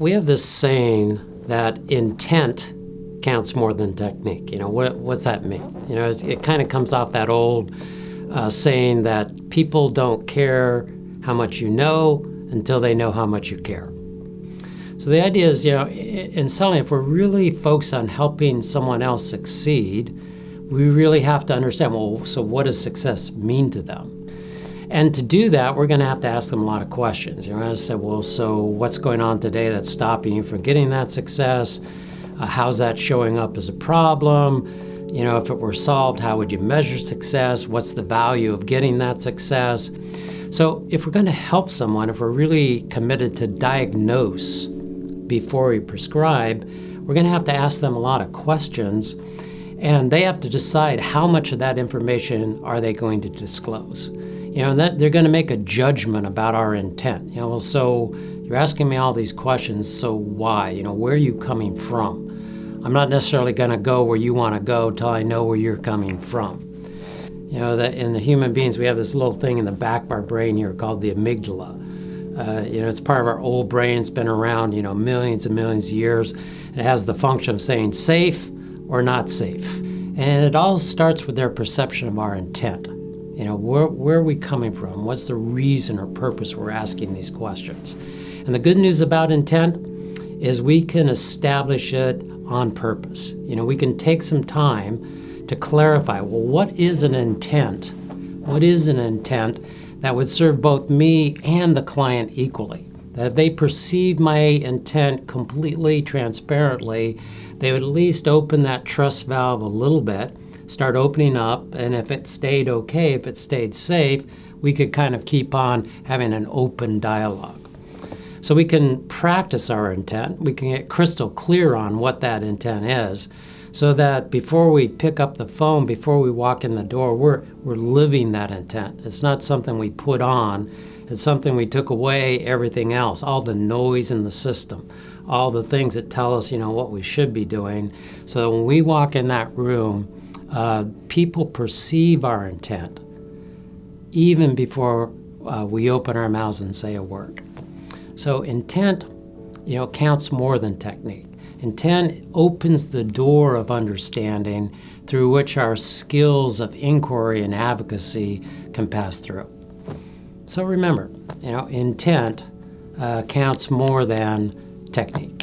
we have this saying that intent counts more than technique. What's that mean? It kind of comes off that old saying that people don't care how much you know until they know how much you care. So the idea is, in selling, if we're really focused on helping someone else succeed, we really have to understand, well, so what does success mean to them? And to do that, we're going to have to ask them a lot of questions. I said, well, so what's going on today that's stopping you from getting that success? How's that showing up as a problem? If it were solved, how would you measure success? What's the value of getting that success? So if we're going to help someone, if we're really committed to diagnose before we prescribe, we're going to have to ask them a lot of questions, and they have to decide how much of that information are they going to disclose. And that they're going to make a judgment about our intent. Well, so you're asking me all these questions, so why? Where are you coming from? I'm not necessarily going to go where you want to go till I know where you're coming from. That in the human beings, we have this little thing in the back of our brain here called the amygdala. It's part of our old brain. It's been around, millions and millions of years. It has the function of saying safe or not safe. And it all starts with their perception of our intent. Where are we coming from? What's the reason or purpose we're asking these questions? And the good news about intent is we can establish it on purpose. We can take some time to clarify, well, what is an intent? What is an intent that would serve both me and the client equally? That if they perceive my intent completely transparently, they would at least open that trust valve a little bit, start opening up, and if it stayed okay, if it stayed safe, we could kind of keep on having an open dialogue. So we can practice our intent. We can get crystal clear on what that intent is, so that before we pick up the phone, before we walk in the door, we're living that intent. It's not something we put on. It's something we took away everything else, all the noise in the system, all the things that tell us, what we should be doing. So that when we walk in that room, people perceive our intent even before we open our mouths and say a word. So intent, counts more than technique. Intent opens the door of understanding through which our skills of inquiry and advocacy can pass through. So remember, intent counts more than technique.